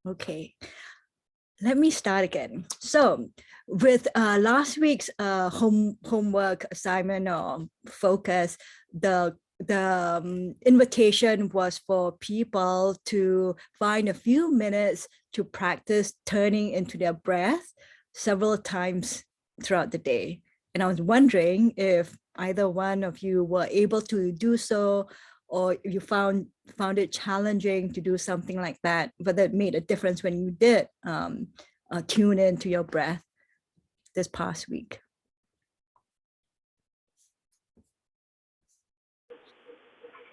Okay, let me start again. So with last week's homework assignment or focus, the invitation was for people to find a few minutes to practice turning into their breath several times throughout the day. And I was wondering if either one of you were able to do so, or you found it challenging to do something like that, whether it made a difference when you did tune into your breath this past week.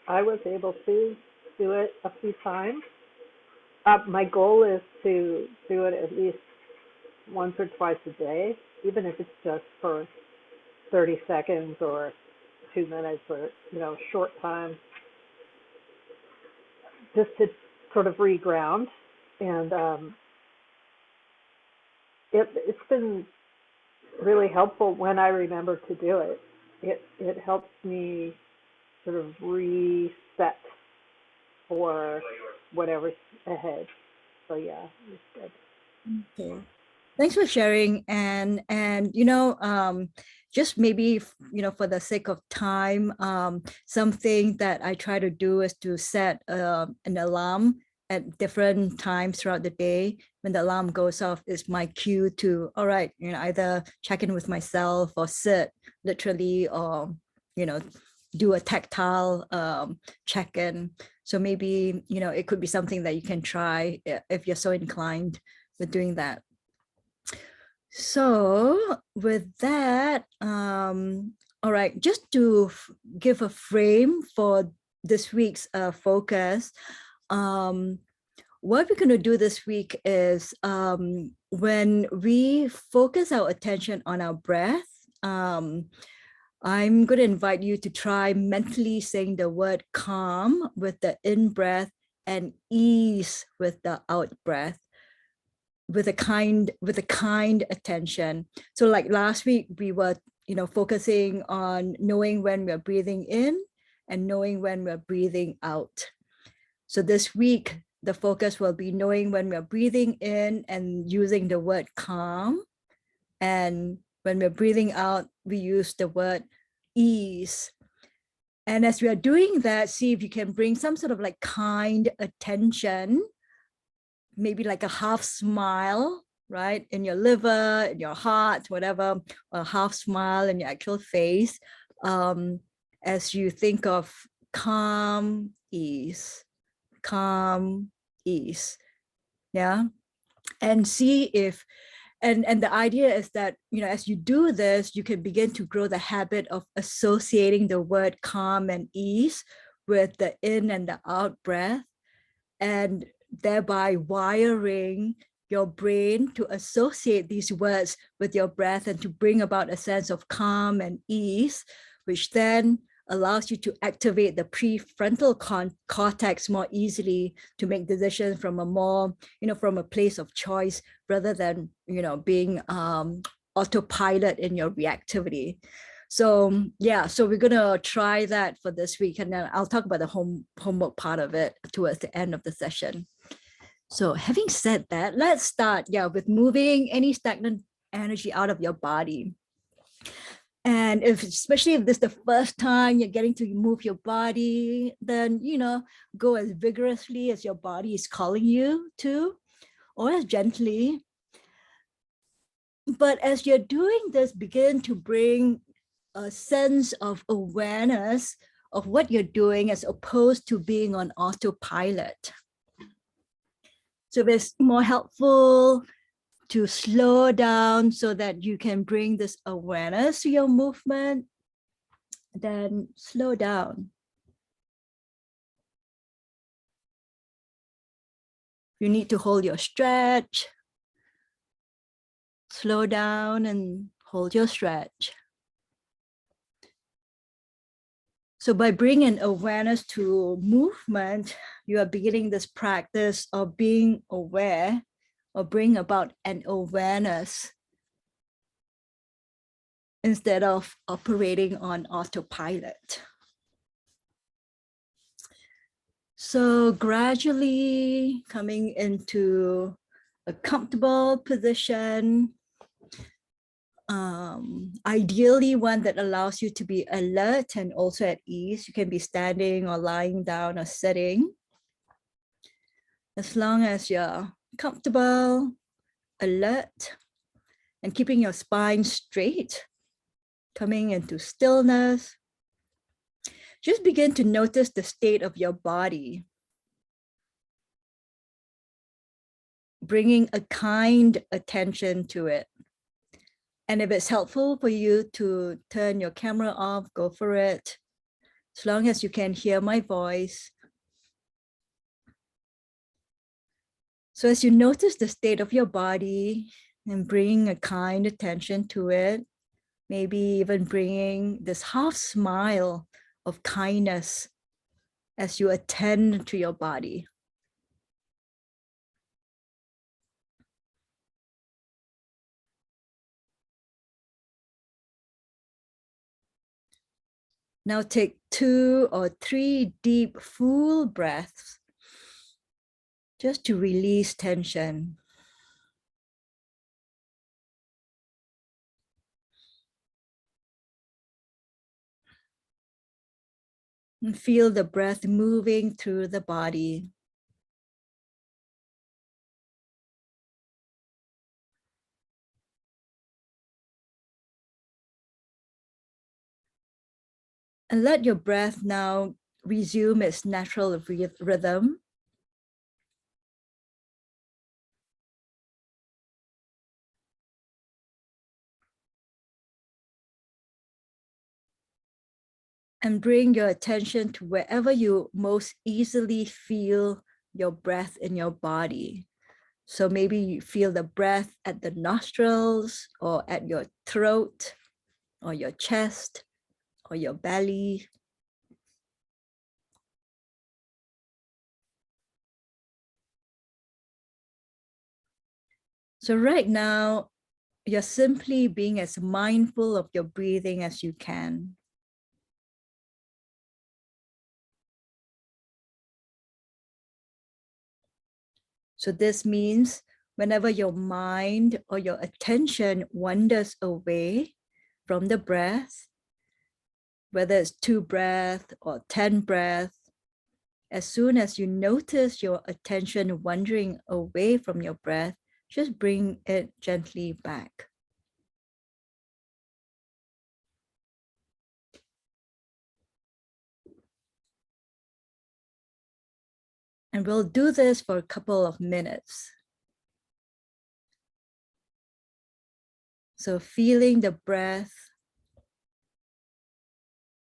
I was able to do it a few times. My goal is to do it at least once or twice a day, even if it's just for 30 seconds or 2 minutes or, short time, just to sort of reground. And it's been really helpful when I remember to do it. It helps me sort of reset for whatever's ahead. So yeah, it's good. Okay, thanks for sharing. And just maybe for the sake of time, something that I try to do is to set an alarm at different times throughout the day. When the alarm goes off, is my cue to, all right, either check in with myself or sit literally, or do a tactile check-in. So maybe it could be something that you can try if you're so inclined with doing that. So with that, all right, just to give a frame for this week's focus, what we're going to do this week is when we focus our attention on our breath, I'm going to invite you to try mentally saying the word calm with the in breath and ease with the out breath, with a kind attention. So like last week, we were focusing on knowing when we're breathing in and knowing when we're breathing out. So this week, the focus will be knowing when we're breathing in and using the word calm, and when we're breathing out, we use the word ease. And as we are doing that, see if you can bring some sort of like kind attention, maybe like a half smile, right? In your liver, in your heart, whatever, a half smile in your actual face, as you think of calm, ease, yeah. And see if, and the idea is that, as you do this, you can begin to grow the habit of associating the word calm and ease with the in and the out breath, and thereby wiring your brain to associate these words with your breath and to bring about a sense of calm and ease, which then allows you to activate the prefrontal cortex more easily to make decisions from a more, from a place of choice rather than, being autopilot in your reactivity. So yeah, so we're gonna try that for this week, and then I'll talk about the homework part of it towards the end of the session. So having said that, let's start with moving any stagnant energy out of your body. And especially if this is the first time you're getting to move your body, then go as vigorously as your body is calling you to, or as gently. But as you're doing this, begin to bring a sense of awareness of what you're doing as opposed to being on autopilot. So it's more helpful to slow down so that you can bring this awareness to your movement. Then slow down. You need to hold your stretch. Slow down and hold your stretch. So by bringing awareness to movement, you are beginning this practice of being aware, or bring about an awareness instead of operating on autopilot. So gradually coming into a comfortable position, ideally one that allows you to be alert and also at ease. You can be standing or lying down or sitting. As long as you're comfortable, alert, and keeping your spine straight, coming into stillness. Just begin to notice the state of your body, bringing a kind attention to it. And if it's helpful for you to turn your camera off, go for it. As long as you can hear my voice. So as you notice the state of your body and bring a kind attention to it, maybe even bringing this half smile of kindness as you attend to your body. Now take 2 or 3 deep, full breaths just to release tension. And feel the breath moving through the body. And let your breath now resume its natural rhythm. And bring your attention to wherever you most easily feel your breath in your body. So maybe you feel the breath at the nostrils or at your throat or your chest or your belly. So right now, you're simply being as mindful of your breathing as you can. So this means whenever your mind or your attention wanders away from the breath, whether it's 2 breaths or 10 breaths, as soon as you notice your attention wandering away from your breath, just bring it gently back. And we'll do this for a couple of minutes. So feeling the breath,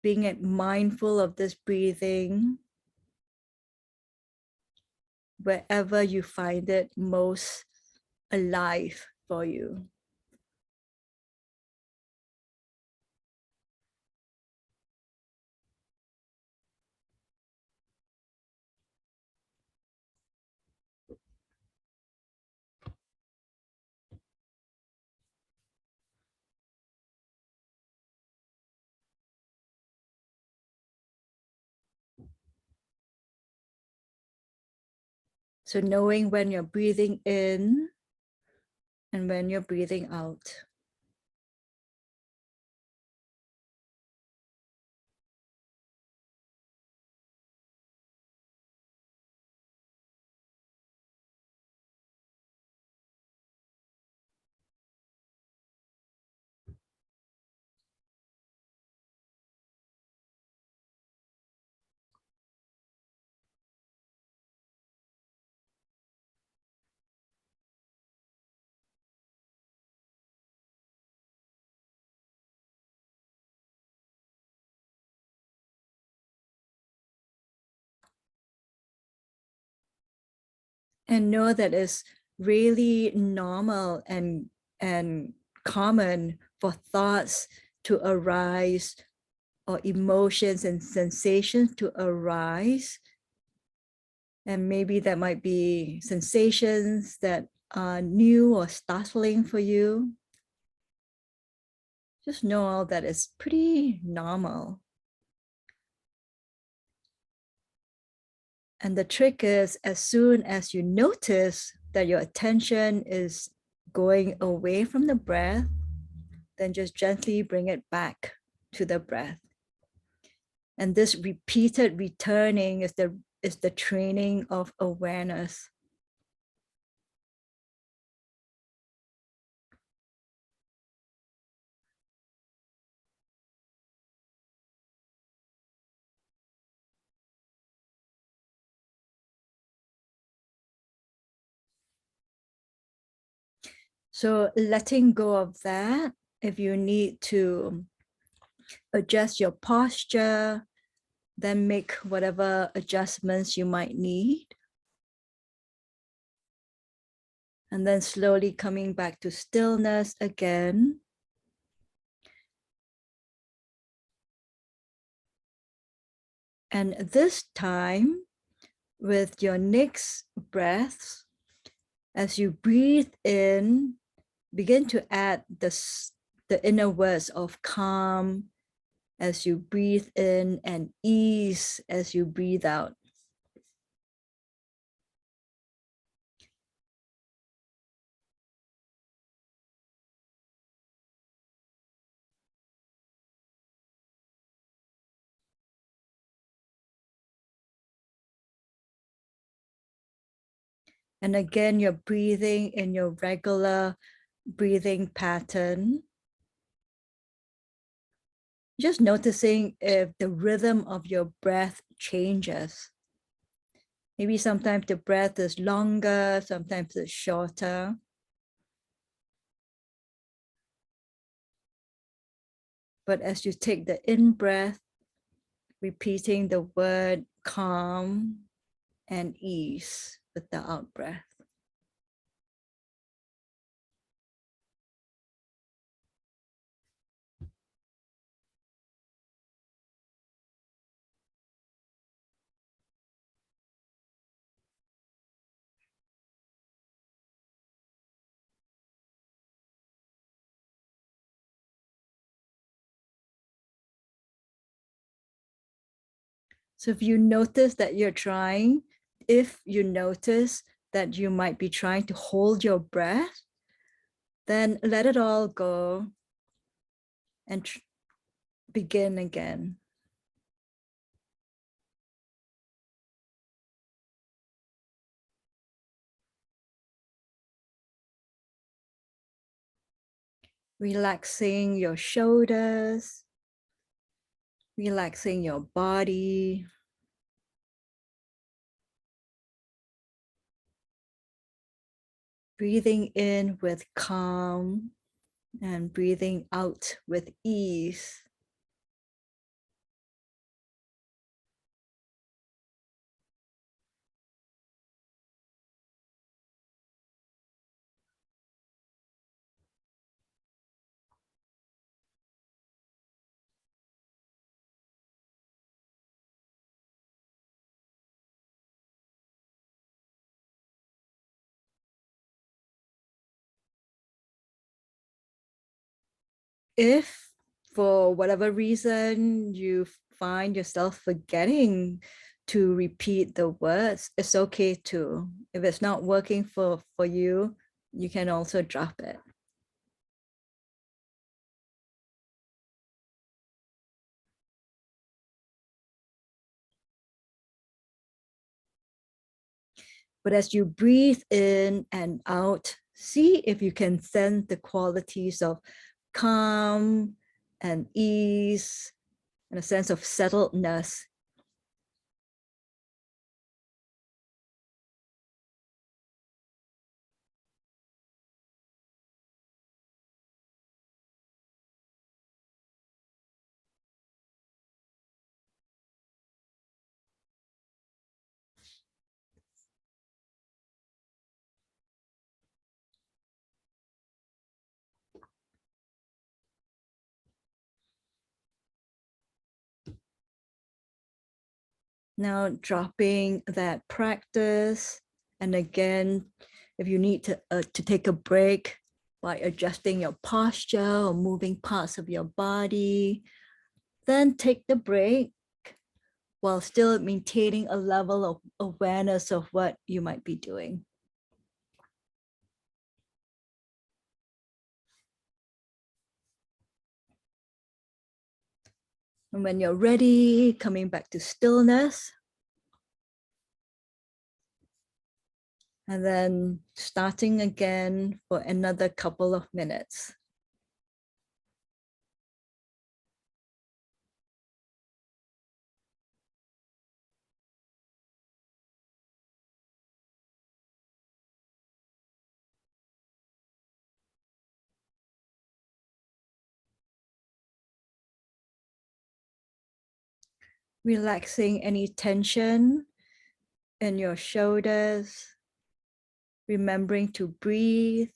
being mindful of this breathing, wherever you find it most alive for you. So knowing when you're breathing in and when you're breathing out. And know that it's really normal and common for thoughts to arise or emotions and sensations to arise. And maybe that might be sensations that are new or startling for you. Just know all that is pretty normal. And the trick is, as soon as you notice that your attention is going away from the breath, then just gently bring it back to the breath. And this repeated returning is the training of awareness. So letting go of that, if you need to adjust your posture, then make whatever adjustments you might need. And then slowly coming back to stillness again. And this time, with your next breaths, as you breathe in, begin to add the inner words of calm as you breathe in and ease as you breathe out. And again, you're breathing in your regular breathing pattern. Just noticing if the rhythm of your breath changes. Maybe sometimes the breath is longer, sometimes it's shorter. But as you take the in-breath, repeating the word calm and ease with the out-breath. So if you notice that if you notice that you might be trying to hold your breath, then let it all go and begin again. Relaxing your shoulders, relaxing your body. Breathing in with calm and breathing out with ease. If for whatever reason you find yourself forgetting to repeat the words, it's okay too. If it's not working for you, you can also drop it. But as you breathe in and out, see if you can sense the qualities of calm and ease and a sense of settledness. Now dropping that practice. And again, if you need to take a break by adjusting your posture or moving parts of your body, then take the break. while still maintaining a level of awareness of what you might be doing. And when you're ready, coming back to stillness. And then starting again for another couple of minutes. Relaxing any tension in your shoulders, remembering to breathe.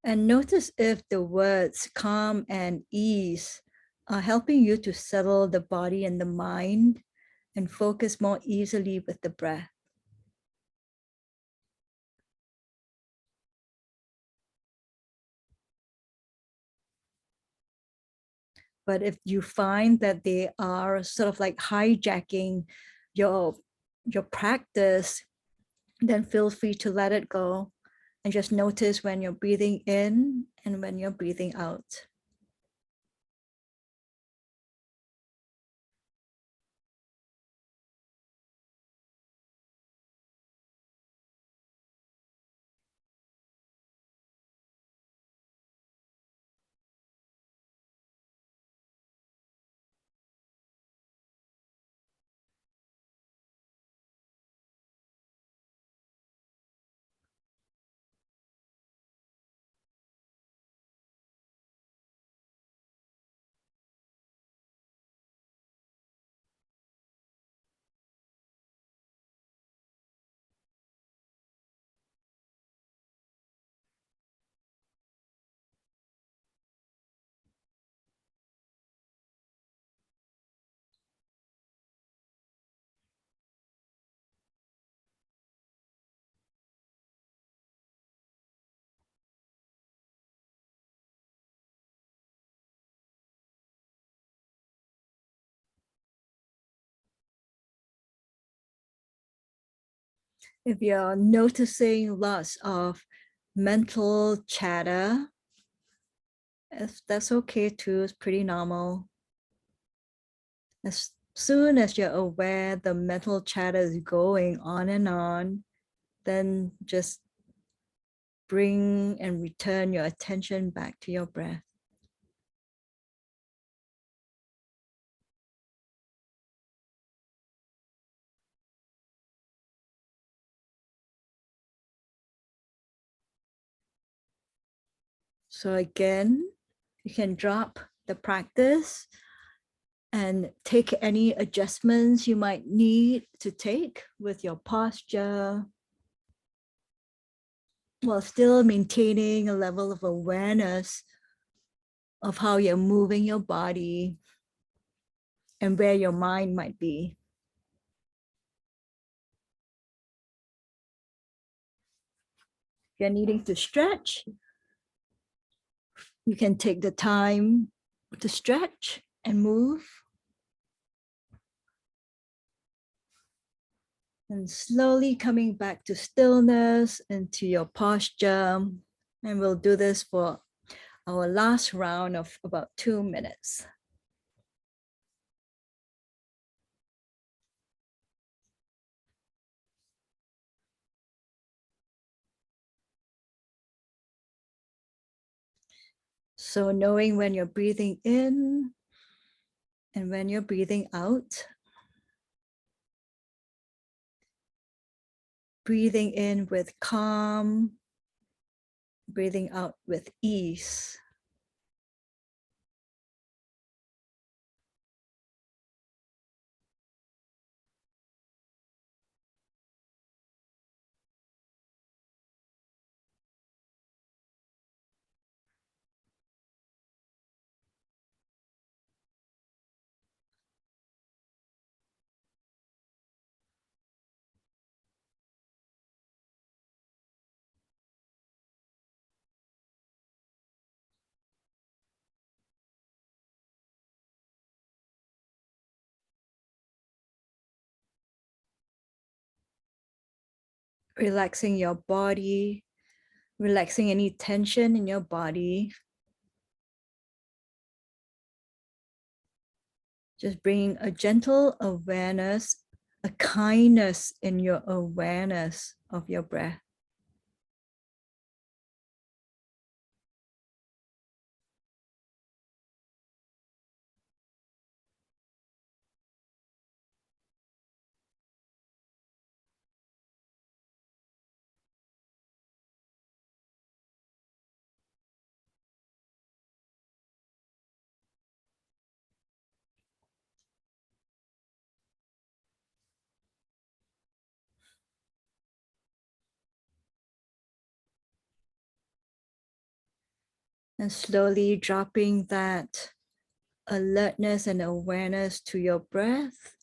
And notice if the words calm and ease are helping you to settle the body and the mind and focus more easily with the breath. But if you find that they are sort of like hijacking your, your practice, then feel free to let it go and just notice when you're breathing in and when you're breathing out. If you're noticing lots of mental chatter, if that's okay too, it's pretty normal. As soon as you're aware the mental chatter is going on and on, then just bring and return your attention back to your breath. So again, you can drop the practice and take any adjustments you might need to take with your posture, while still maintaining a level of awareness of how you're moving your body and where your mind might be. If you're needing to stretch, you can take the time to stretch and move. And slowly coming back to stillness and to your posture. And we'll do this for our last round of about 2 minutes. So knowing when you're breathing in and when you're breathing out. Breathing in with calm, breathing out with ease. relaxing your body, relaxing any tension in your body. Just bringing a gentle awareness, a kindness in your awareness of your breath. And slowly dropping that alertness and awareness to your breath.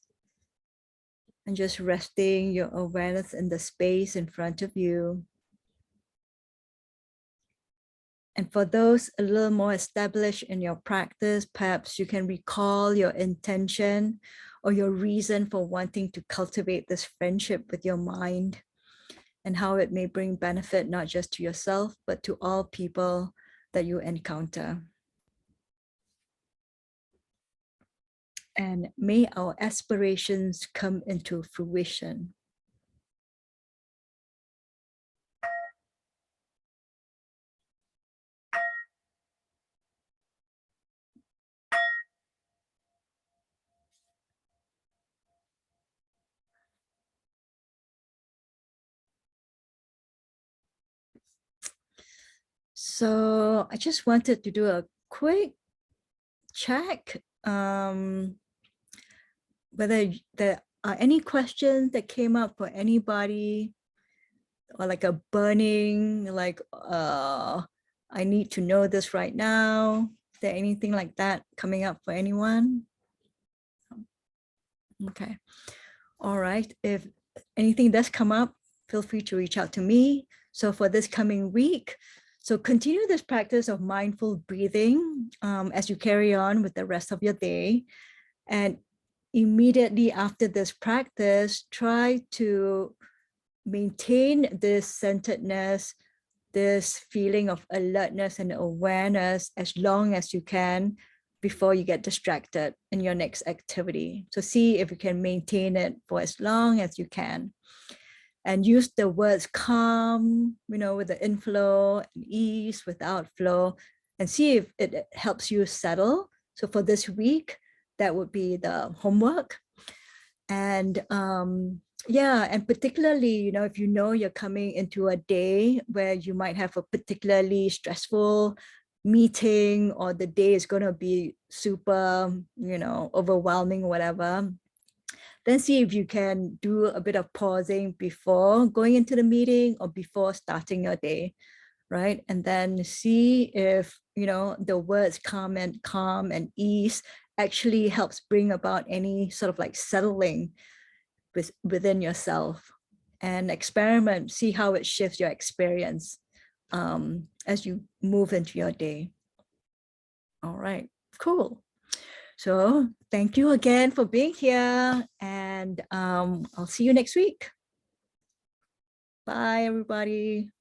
And just resting your awareness in the space in front of you. And for those a little more established in your practice, perhaps you can recall your intention or your reason for wanting to cultivate this friendship with your mind and how it may bring benefit not just to yourself, but to all people that you encounter. And may our aspirations come into fruition. So I just wanted to do a quick check whether there are any questions that came up for anybody, or like a burning, like, I need to know this right now. Is there anything like that coming up for anyone? Okay. All right. If anything does come up, feel free to reach out to me. So for this coming week, so continue this practice of mindful breathing as you carry on with the rest of your day. And immediately after this practice, try to maintain this centeredness, this feeling of alertness and awareness as long as you can before you get distracted in your next activity. So see if you can maintain it for as long as you can. And use the words calm, with the inflow, and ease with outflow, and see if it helps you settle. So for this week, that would be the homework. And yeah, and particularly, if you're coming into a day where you might have a particularly stressful meeting, or the day is going to be super, overwhelming, whatever, then see if you can do a bit of pausing before going into the meeting or before starting your day, right? And then see if, the words calm and ease actually helps bring about any sort of like settling within yourself, and experiment, see how it shifts your experience as you move into your day. All right, cool. So thank you again for being here, and I'll see you next week. Bye, everybody.